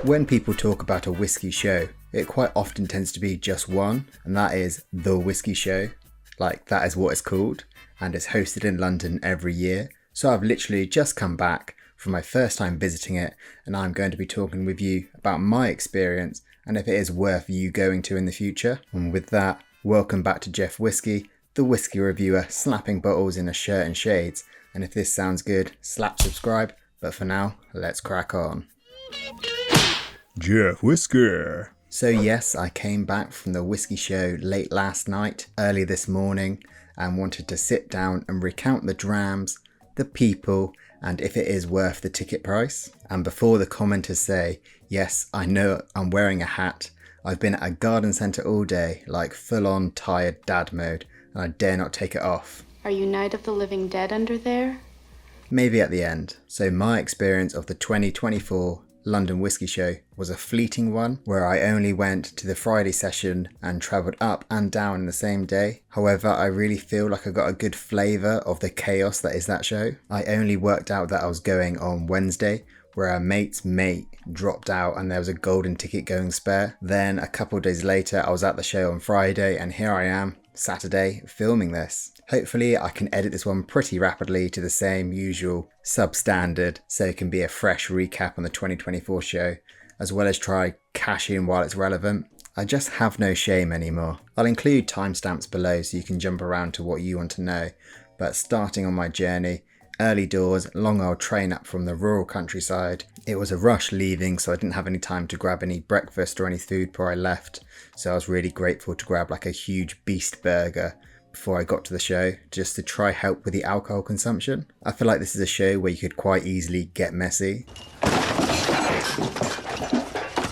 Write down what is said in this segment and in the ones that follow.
When people talk about a whiskey show, it quite often tends to be just one, and that is the Whisky Show. Like, that is what it's called, and it's hosted in London every year. So I've literally just come back from my first time visiting it, and I'm going to be talking with you about my experience and if it is worth you going to in the future. And with that, welcome back to Jeff Whiskey, the whiskey reviewer slapping bottles in a shirt and shades. And if this sounds good, slap subscribe. But for now, let's crack on. Jeff Whiskey. So yes, I came back from the Whisky Show late last night, early this morning, and wanted to sit down and recount the drams, the people, and if it is worth the ticket price. And before the commenters say, yes, I know I'm wearing a hat, I've been at a garden centre all day, like full-on tired dad mode, and I dare not take it off. Are you Night of the Living Dead under there? Maybe at the end. So my experience of the 2024 London Whisky Show was a fleeting one, where I only went to the Friday session and travelled up and down in the same day. However, I really feel like I got a good flavour of the chaos that is that show. I only worked out that I was going on Wednesday, where a mate's mate dropped out and there was a golden ticket going spare. Then a couple of days later I was at the show on Friday, and here I am, Saturday, filming this. Hopefully I can edit this one pretty rapidly to the same usual substandard, so it can be a fresh recap on the 2024 show, as well as try cash in while it's relevant. I just have no shame anymore. I'll include timestamps below so you can jump around to what you want to know, but starting on my journey, early doors, long old train up from the rural countryside. It was a rush leaving, so I didn't have any time to grab any breakfast or any food before I left, so I was really grateful to grab like a huge beast burger before I got to the show, just to try help with the alcohol consumption. I feel like this is a show where you could quite easily get messy.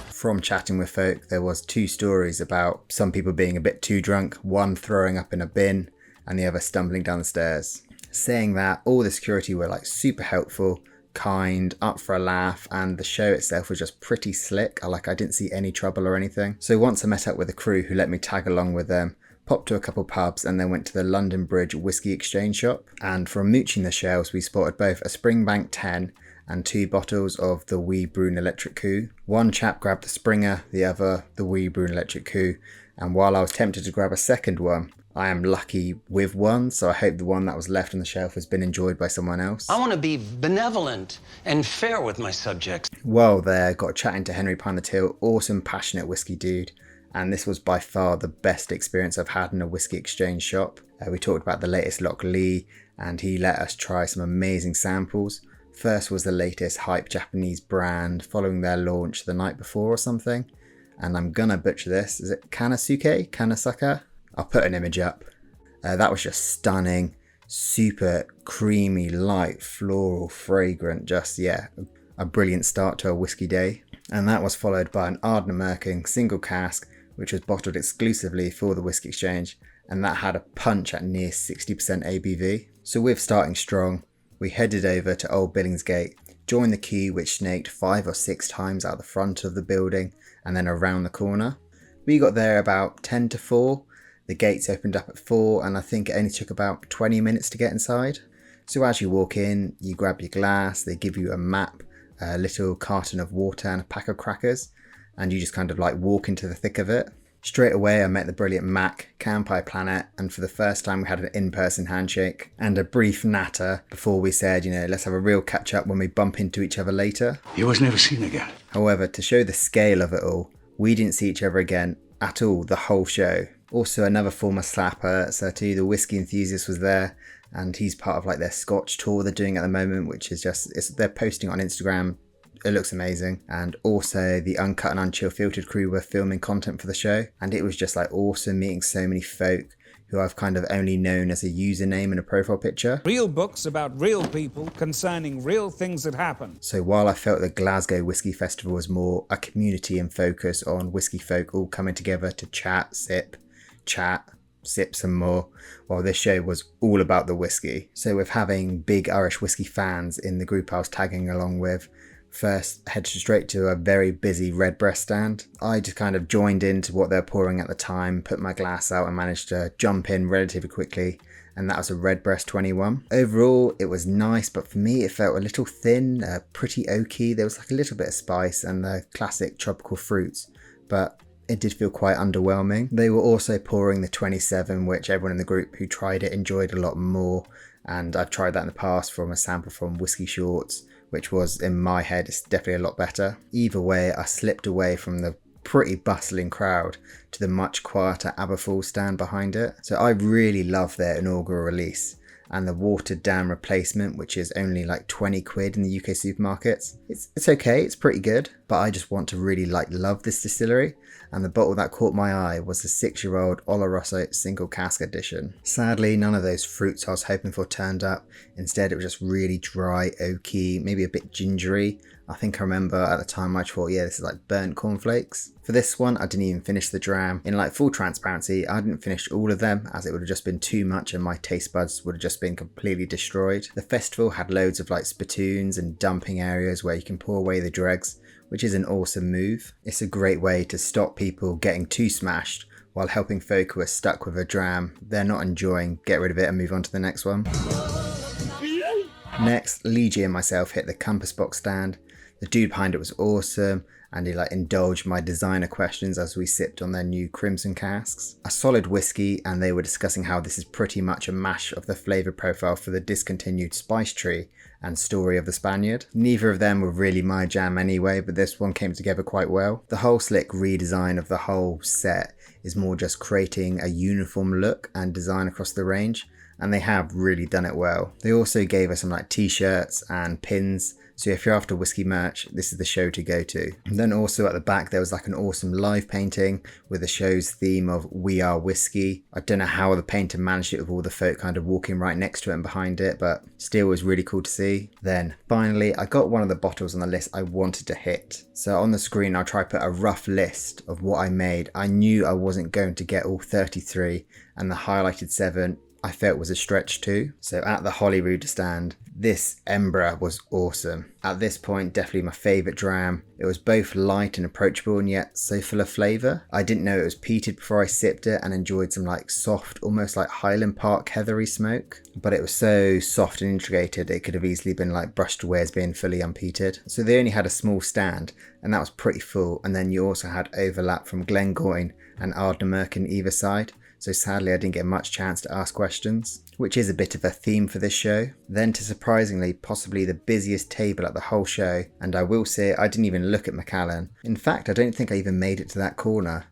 From chatting with folk, there was two stories about some people being a bit too drunk, one throwing up in a bin and the other stumbling down the stairs. Saying that, all the security were like super helpful, kind, up for a laugh, and the show itself was just pretty slick. I didn't see any trouble or anything. So once I met up with a crew who let me tag along with them, popped to a couple pubs, and then went to the London Bridge Whisky Exchange shop. And from mooching the shelves, we spotted both a Springbank 10 and 2 bottles of the Wee Brune Electric Coup. One chap grabbed the Springer, the other the Wee Brune Electric Coup, and while I was tempted to grab a second one, I am lucky with one, so I hope the one that was left on the shelf has been enjoyed by someone else. I want to be benevolent and fair with my subjects. Well, there, got chatting to Henry Pine the Till, awesome, passionate whiskey dude. And this was by far the best experience I've had in a Whisky Exchange shop. We talked about the latest Lochlea, and he let us try some amazing samples. First was the latest hype Japanese brand, following their launch the night before or something. And I'm gonna butcher this. Is it Kanosuke? I'll put an image up. That was just stunning. Super creamy, light, floral, fragrant. Just, yeah, a brilliant start to a whiskey day. And that was followed by an Ardnamurcan single cask, which was bottled exclusively for the Whisky Exchange, and that had a punch at near 60% ABV. So with starting strong, we headed over to Old Billingsgate, joined the queue which snaked 5 or 6 times out the front of the building and then around the corner. We got there about 10 to 4. The gates opened up at 4, and I think it only took about 20 minutes to get inside. So as you walk in, you grab your glass, they give you a map, a little carton of water and a pack of crackers, and you just kind of like walk into the thick of it. Straight away I met the brilliant Mac, Campai Planet, and for the first time we had an in-person handshake and a brief natter before we said, let's have a real catch up when we bump into each other later. You was never seen again. However, to show the scale of it all, we didn't see each other again at all the whole show. Also another former slapper, Sertu, the whiskey enthusiast, was there, and he's part of like their Scotch tour they're doing at the moment, which is just, they're posting on Instagram. It looks amazing. And also the Uncut and Unchill Filtered crew were filming content for the show, and it was just like awesome meeting so many folk who I've kind of only known as a username and a profile picture. Real books about real people concerning real things that happen. So while I felt the Glasgow Whisky Festival was more a community and focus on whisky folk all coming together to chat, sip some more, while this show was all about the whiskey. So with having big Irish whiskey fans in the group I was tagging along with, first headed straight to a very busy Redbreast stand. I just kind of joined into what they're pouring at the time, put my glass out and managed to jump in relatively quickly and that was a Redbreast 21. Overall, it was nice, but for me it felt a little thin, pretty oaky. There was like a little bit of spice and the classic tropical fruits, but it did feel quite underwhelming. They were also pouring the 27, which everyone in the group who tried it enjoyed a lot more, and I've tried that in the past from a sample from Whiskey Shorts, which was, in my head, it's definitely a lot better. Either way, I slipped away from the pretty bustling crowd to the much quieter Aber Falls stand behind it. So I really love their inaugural release, and the watered down replacement, which is only like 20 quid in the UK supermarkets. It's okay, it's pretty good, but I just want to really love this distillery, and the bottle that caught my eye was the 6-year-old Oloroso single cask edition. Sadly, none of those fruits I was hoping for turned up. Instead, it was just really dry, oaky, maybe a bit gingery. I think I remember at the time I thought, yeah, this is like burnt cornflakes. For this one, I didn't even finish the dram. In like full transparency, I didn't finish all of them as it would have just been too much and my taste buds would have just been completely destroyed. The festival had loads of like spittoons and dumping areas where you can pour away the dregs, which is an awesome move. It's a great way to stop people getting too smashed while helping folk who are stuck with a dram they're not enjoying get rid of it and move on to the next one. Next, Legia and myself hit the compass box stand. The dude behind it was awesome, and he indulged my designer questions as we sipped on their new crimson casks. A solid whiskey, and they were discussing how this is pretty much a mash of the flavour profile for the discontinued Spice Tree and Story of the Spaniard. Neither of them were really my jam anyway, but this one came together quite well. The whole slick redesign of the whole set is more just creating a uniform look and design across the range, and they have really done it well. They also gave us some t-shirts and pins, so if you're after whiskey merch, this is the show to go to. And then also at the back there was an awesome live painting with the show's theme of We Are Whiskey. I don't know how the painter managed it with all the folk kind of walking right next to it and behind it, but still was really cool to see. Then finally, I got one of the bottles on the list I wanted to hit. So on the screen I'll try to put a rough list of what I made. I knew I wasn't going to get all 33, and the highlighted 7 I felt was a stretch too. So at the Holyrood stand, this Embra was awesome. At this point, definitely my favourite dram. It was both light and approachable and yet so full of flavour. I didn't know it was peated before I sipped it and enjoyed some soft, almost like Highland Park heathery smoke. But it was so soft and integrated it could have easily been brushed away as being fully unpeated. So they only had a small stand and that was pretty full, and then you also had overlap from Glengoyne and Ardnamurchan either side. So sadly I didn't get much chance to ask questions, which is a bit of a theme for this show. Then to surprisingly possibly the busiest table at the whole show, and I will say I didn't even look at Macallan. In fact, I don't think I even made it to that corner.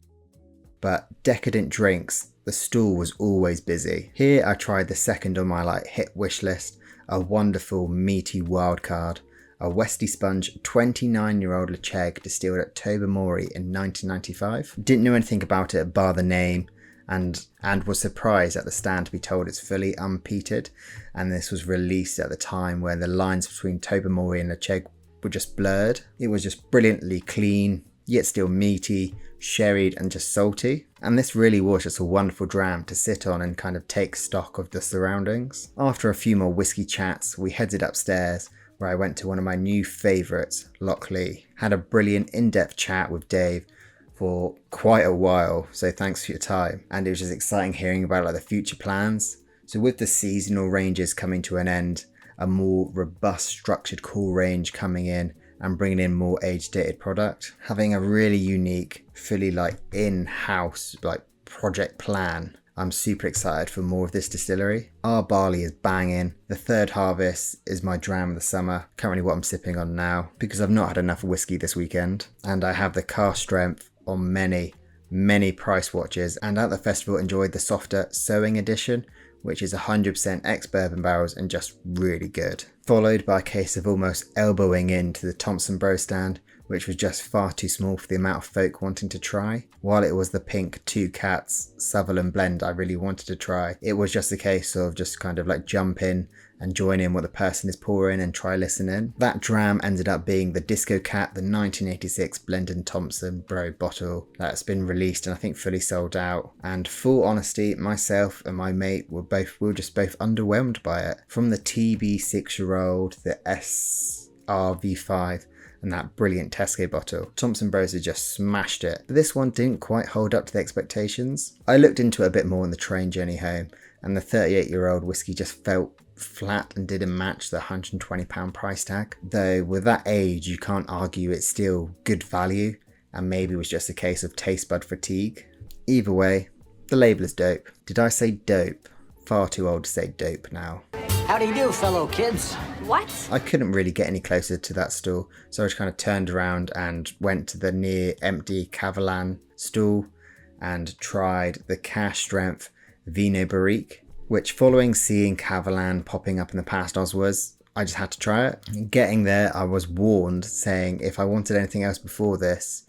But Decadent Drinks, the stall was always busy. Here I tried the second on my hit wish list, a wonderful meaty wildcard, a Westy Sponge 29-year-old Ledaig distilled at Tobermory in 1995. Didn't know anything about it bar the name, and was surprised at the stand to be told it's fully unpeated, and this was released at the time where the lines between Tobermory and Ledaig were just blurred. It was just brilliantly clean, yet still meaty, sherried and just salty, and this really was just a wonderful dram to sit on and kind of take stock of the surroundings. After a few more whiskey chats, we headed upstairs where I went to one of my new favourites, Lochlea. Had a brilliant in-depth chat with Dave for quite a while, so thanks for your time. And it was just exciting hearing about the future plans. So with the seasonal ranges coming to an end, a more robust structured core range coming in and bringing in more age dated product, having a really unique, fully in-house project plan, I'm super excited for more of this distillery. Our barley is banging. The third harvest is my dram of the summer, currently what I'm sipping on now, because I've not had enough whiskey this weekend, and I have the cast strength on many price watches, and at the festival enjoyed the softer Sowing edition, which is 100% ex-bourbon barrels and just really good. Followed by a case of almost elbowing into the Thompson Bros stand, which was just far too small for the amount of folk wanting to try. While it was the pink Two Cats Sutherland blend I really wanted to try, it was just a case of just kind of jump in and join in what the person is pouring and try listening. That dram ended up being the Disco Cat, the 1986 Blendon Thompson Bro bottle that's been released and I think fully sold out. And full honesty, myself and my mate were just both underwhelmed by it. From the TB 6-year-old, the SRV5, and that brilliant Tesco bottle, Thompson Bros had just smashed it. But this one didn't quite hold up to the expectations. I looked into it a bit more on the train journey home, and the 38-year-old whiskey just felt flat and didn't match the £120 price tag. Though with that age, you can't argue it's still good value, and maybe it was just a case of taste bud fatigue. Either way, the label is dope. Did I say dope? Far too old to say dope now. How do you do, fellow kids? What? I couldn't really get any closer to that stall, so I just kind of turned around and went to the near empty Kavalan stall and tried the cash strength Vino Barrique, which following seeing Kavalan popping up in the past Oswas, I just had to try it. Getting there, I was warned saying if I wanted anything else before this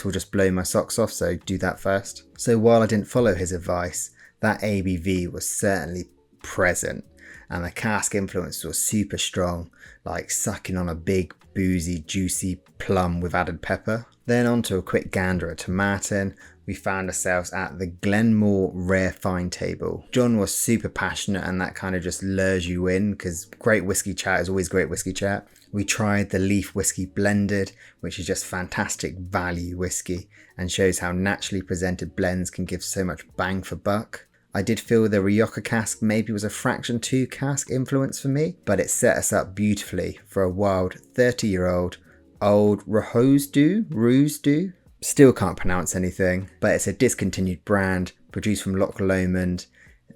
will just blow my socks off, so do that first. So while I didn't follow his advice, that ABV was certainly present, and the cask influence was super strong, like sucking on a big, boozy, juicy plum with added pepper. Then on to a quick gander at Ardnamurchan, we found ourselves at the Glenmore Rare Fine table. John was super passionate, and that kind of just lures you in, because great whiskey chat is always great whiskey chat. We tried the Leaf Whiskey Blended, which is just fantastic value whiskey and shows how naturally presented blends can give so much bang for buck. I did feel the Rioja cask maybe was a fraction 2 cask influence for me, but it set us up beautifully for a wild 30-year-old Old Ruse. Still can't pronounce anything, but it's a discontinued brand produced from Lochlea,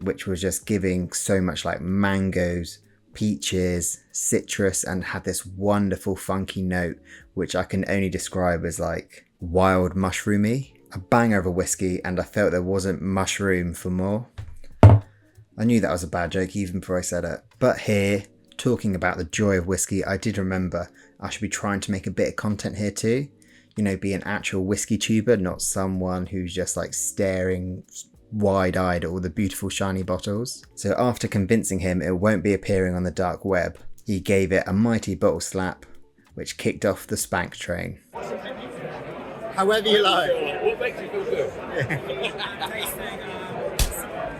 which was just giving so much like mangoes, peaches, citrus, and had this wonderful funky note, which I can only describe as like wild mushroomy. A banger of a whiskey, and I felt there wasn't much room for more. I knew that was a bad joke even before I said it. But here, talking about the joy of whiskey, I did remember I should be trying to make a bit of content here too. You know, be an actual whiskey tuber, not someone who's just like staring wide-eyed at all the beautiful shiny bottles. So after convincing him it won't be appearing on the dark web, he gave it a mighty bottle slap, which kicked off the spank train. However you like. What makes you feel good?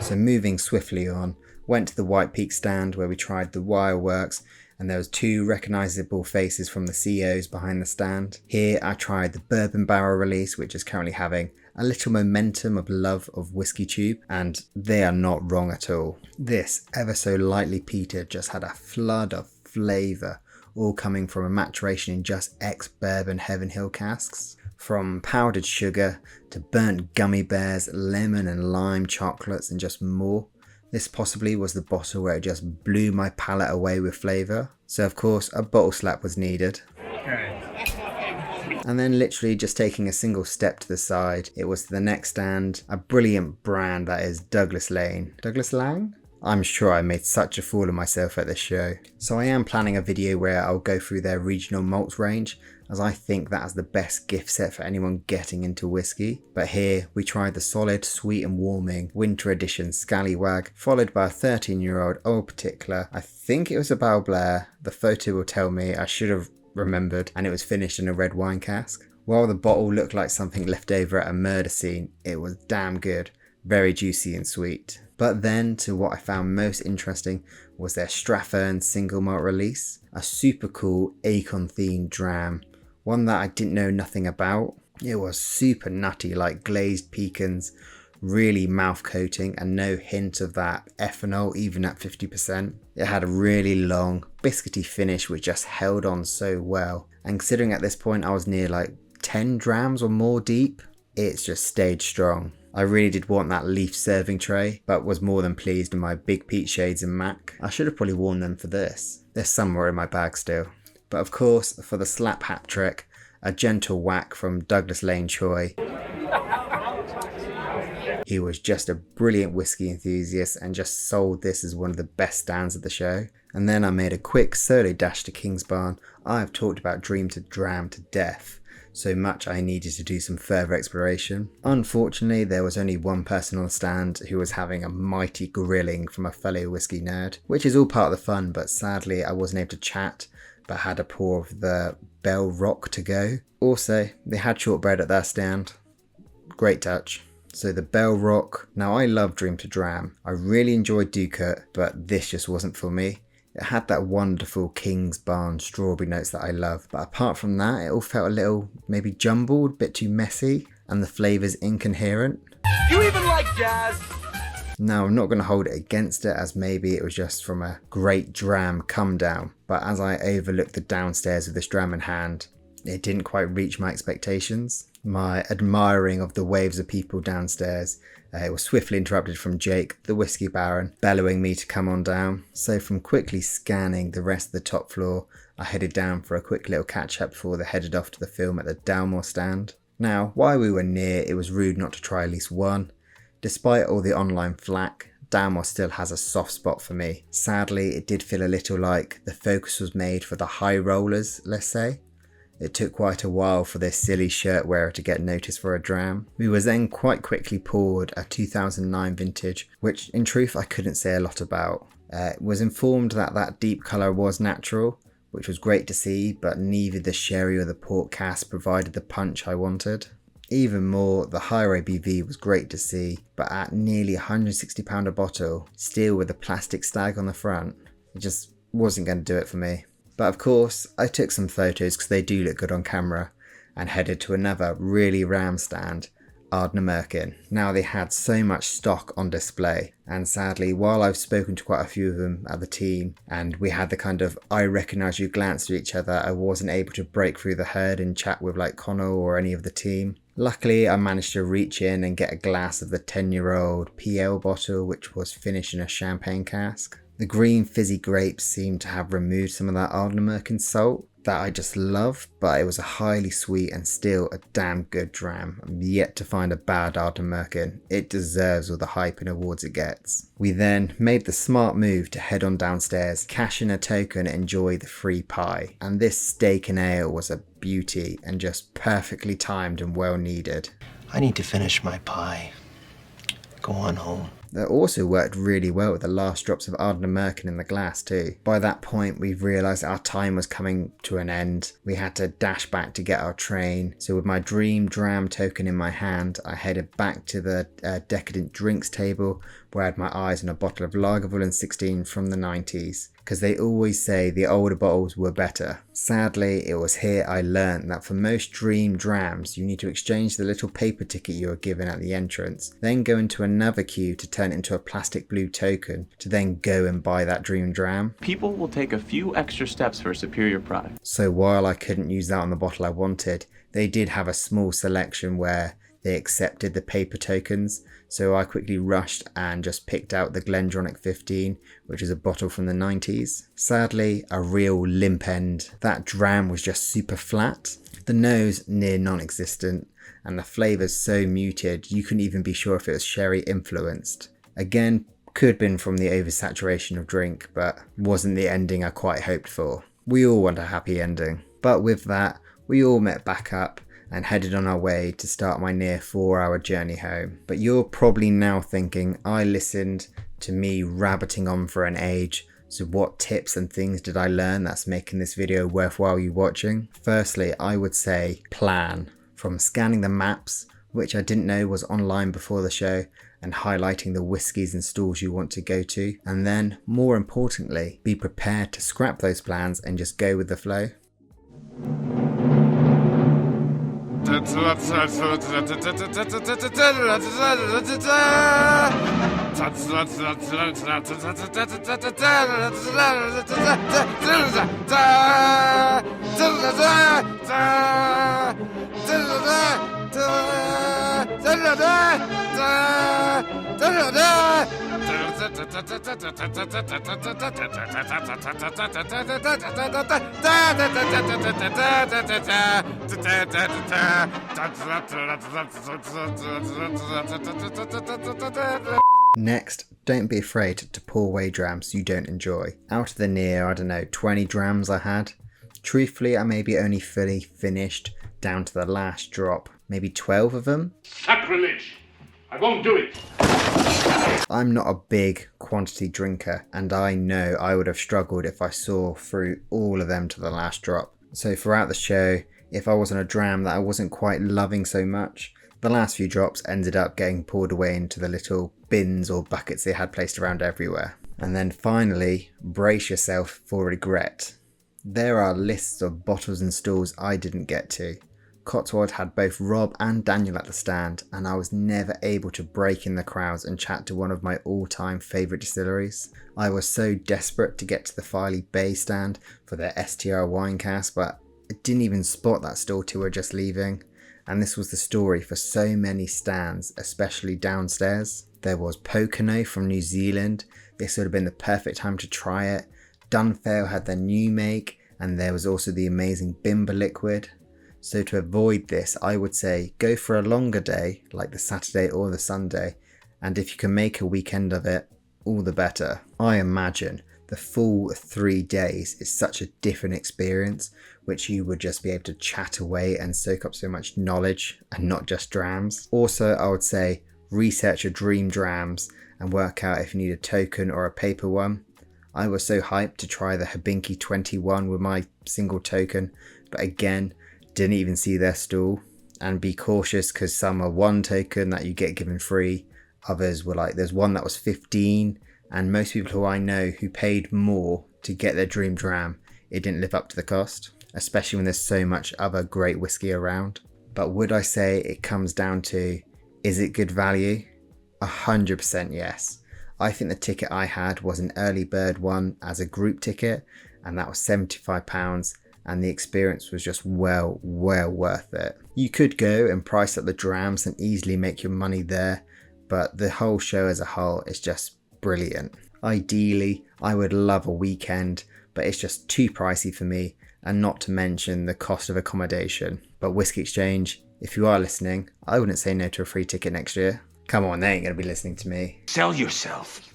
So moving swiftly on, went to the White Peak stand where we tried the Wireworks, and there was 2 recognisable faces from the CEOs behind the stand. Here I tried the Bourbon Barrel release, which is currently having a little momentum of love of Whiskey Tube, and they are not wrong at all. This ever so lightly peated just had a flood of flavour, all coming from a maturation in just ex-bourbon Heaven Hill casks. From powdered sugar to burnt gummy bears, lemon and lime chocolates, and just more. This possibly was the bottle where it just blew my palate away with flavour. So of course a bottle slap was needed. And then literally just taking a single step to the side, it was to the next stand, a brilliant brand that is Douglas Lane. Douglas Laing? I'm sure I made such a fool of myself at this show. So I am planning a video where I'll go through their regional malts range, as I think that is the best gift set for anyone getting into whiskey. But here we tried the solid, sweet and warming winter edition Scallywag, followed by a 13-year-old Old Particular. I think it was a Bal Blair. The photo will tell me, I should have remembered, and it was finished in a red wine cask. While the bottle looked like something left over at a murder scene, it was damn good, very juicy and sweet. But then to what I found most interesting was their Strathern single malt release, a super cool Acorn themed dram, one that I didn't know nothing about. It was super nutty, like glazed pecans, really mouth coating and no hint of that ethanol even at 50%. It had a really long biscuity finish which just held on so well, and considering at this point I was near like 10 drams or more deep, it's just stayed strong. I really did want that leaf serving tray, but was more than pleased in my big peach shades and MAC. I should have probably worn them for this. They're somewhere in my bag still. But of course, for the slap hat trick, a gentle whack from Douglas Lane Choi. He was just a brilliant whiskey enthusiast and just sold this as one of the best stands of the show. And then I made a quick solo dash to Kingsbarn. I've talked about Dream to Dram to death, so much I needed to do some further exploration. Unfortunately, there was only one person on the stand who was having a mighty grilling from a fellow whiskey nerd, which is all part of the fun, but sadly I wasn't able to chat, but had a pour of the Bell Rock to go. Also, they had shortbread at their stand. Great touch. So the Bell Rock, now I love Dream to Dram. I really enjoyed Ducat, but this just wasn't for me. It had that wonderful Kingsbarn strawberry notes that I love, but apart from that, it all felt a little maybe jumbled, a bit too messy, and the flavours incoherent. You even like jazz? Now, I'm not going to hold it against it, as maybe it was just from a great dram come down, but as I overlooked the downstairs with this dram in hand, it didn't quite reach my expectations. My admiring of the waves of people downstairs, it was swiftly interrupted from Jake, the whiskey baron, bellowing me to come on down. So from quickly scanning the rest of the top floor, I headed down for a quick little catch up before they headed off to the film at the Dalmore stand. Now, while we were near, it was rude not to try at least one. Despite all the online flack, Dalmore still has a soft spot for me. Sadly, it did feel a little like the focus was made for the high rollers, let's say. It took quite a while for this silly shirt wearer to get noticed for a dram. We was then quite quickly poured a 2009 vintage, which in truth I couldn't say a lot about. Was informed that that deep colour was natural, which was great to see, but neither the sherry or the port cask provided the punch I wanted. Even more, the higher ABV was great to see, but at nearly £160 a bottle, still with a plastic stag on the front, it just wasn't going to do it for me. But of course, I took some photos because they do look good on camera, and headed to another really ram stand, Ardnamurcan. Now, they had so much stock on display, and sadly, while I've spoken to quite a few of them at the team, and we had the kind of I recognise you glance to each other, I wasn't able to break through the herd and chat with like Connor or any of the team. Luckily, I managed to reach in and get a glass of the 10-year-old PL bottle, which was finished in a champagne cask. The green fizzy grapes seemed to have removed some of that Ardnamurcan salt that I just love, but it was a highly sweet and still a damn good dram. I'm yet to find a bad Ardnamurcan. It deserves all the hype and awards it gets. We then made the smart move to head on downstairs, cash in a token and enjoy the free pie. And this steak and ale was a beauty and just perfectly timed and well needed. I need to finish my pie. Go on home. That also worked really well with the last drops of Ardnamurcan in the glass too. By that point, we've realised our time was coming to an end. We had to dash back to get our train. So with my dream dram token in my hand, I headed back to the Decadent Drinks table, where I had my eyes on a bottle of Lagavulin 16 from the 90s. Because they always say the older bottles were better. Sadly, it was here I learnt that for most dream drams, you need to exchange the little paper ticket you are given at the entrance, then go into another queue to turn it into a plastic blue token, to then go and buy that dream dram. People will take a few extra steps for a superior product. So while I couldn't use that on the bottle I wanted, they did have a small selection where they accepted the paper tokens, so I quickly rushed and just picked out the Glendronach 15, which is a bottle from the 90s. Sadly, a real limp end. That dram was just super flat, the nose near non-existent, and the flavours so muted you couldn't even be sure if it was sherry influenced. Again, could have been from the oversaturation of drink, but wasn't the ending I quite hoped for. We all want a happy ending. But with that, we all met back up and headed on our way to start my near 4-hour journey home. But you're probably now thinking I listened to me rabbiting on for an age, so what tips and things did I learn that's making this video worthwhile you watching? Firstly, I would say plan. From scanning the maps, which I didn't know was online before the show, and highlighting the whiskies and stalls you want to go to, and then, more importantly, be prepared to scrap those plans and just go with the flow. Next, don't be afraid to pour away drams you don't enjoy. Out of the near, 20 drams I had, truthfully I maybe only fully finished down to the last drop, maybe 12 of them. Sacrilege! I won't do it! I'm not a big quantity drinker, and I know I would have struggled if I saw through all of them to the last drop. So throughout the show, if I was on a dram that I wasn't quite loving so much, the last few drops ended up getting poured away into the little bins or buckets they had placed around everywhere. And then finally, brace yourself for regret. There are lists of bottles and stalls I didn't get to. Cotswold had both Rob and Daniel at the stand, and I was never able to break in the crowds and chat to one of my all-time favourite distilleries. I was so desperate to get to the Filey Bay stand for their STR wine cask, but I didn't even spot that stall till we were just leaving. And this was the story for so many stands, especially downstairs. There was Pocono from New Zealand. This would have been the perfect time to try it. Dunfermline had their new make, and there was also the amazing Bimber liquid. So to avoid this, I would say go for a longer day, like the Saturday or the Sunday, and if you can make a weekend of it, all the better. I imagine the full 3 days is such a different experience, which you would just be able to chat away and soak up so much knowledge and not just drams. Also, I would say research your dream drams and work out if you need a token or a paper one. I was so hyped to try the Hibinki 21 with my single token, but again, didn't even see their stall. And be cautious because some are 1 token that you get given free, others were like, there's one that was 15, and most people who I know who paid more to get their dream dram, it didn't live up to the cost, especially when there's so much other great whiskey around. But would I say it comes down to, is it good value? 100% yes. I think the ticket I had was an early bird one as a group ticket, and that was £75, and the experience was just well worth it. You could go and price up the drams and easily make your money there, but the whole show as a whole is just brilliant. Ideally, I would love a weekend, but it's just too pricey for me, and not to mention the cost of accommodation. But Whisky Exchange, if you are listening, I wouldn't say no to a free ticket next year. Come on, they ain't going to be listening to me. Sell yourself.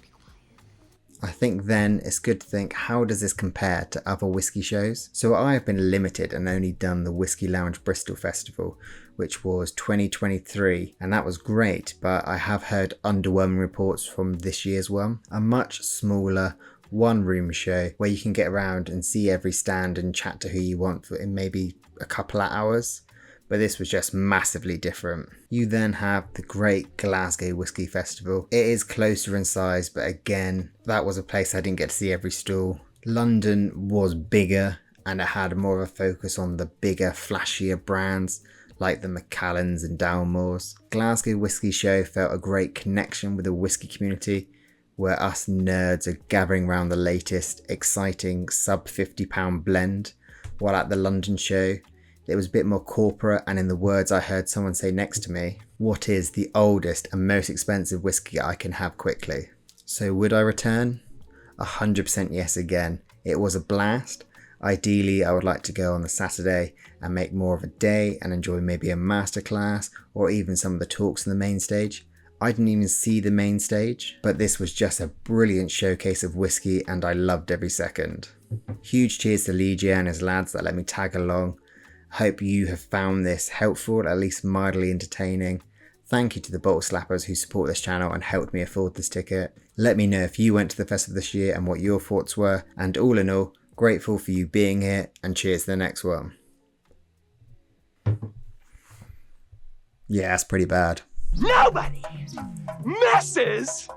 I think then it's good to think, how does this compare to other whiskey shows? So I have been limited and only done the Whiskey Lounge Bristol Festival, which was 2023, and that was great, but I have heard underwhelming reports from this year's one. A much smaller one-room show where you can get around and see every stand and chat to who you want for in maybe a couple of hours. But this was just massively different. You then have the great Glasgow Whisky Festival. It is closer in size, but again, that was a place I didn't get to see every stall. London was bigger, and it had more of a focus on the bigger, flashier brands like the Macallans and Dalmores. Glasgow Whisky Show felt a great connection with the whisky community, where us nerds are gathering around the latest, exciting sub £50 blend, while at the London show, it was a bit more corporate, and in the words I heard someone say next to me, what is the oldest and most expensive whiskey I can have quickly? So would I return? 100% yes again. It was a blast. Ideally, I would like to go on the Saturday and make more of a day and enjoy maybe a masterclass or even some of the talks on the main stage. I didn't even see the main stage, but this was just a brilliant showcase of whiskey and I loved every second. Huge cheers to Legia and his lads that let me tag along. Hope you have found this helpful, at least mildly entertaining. Thank you to the bottle slappers who support this channel and helped me afford this ticket. Let me know if you went to the festival this year and what your thoughts were. And all in all, grateful for you being here, and cheers to the next one. Yeah, that's pretty bad. Nobody messes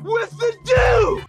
with the dew!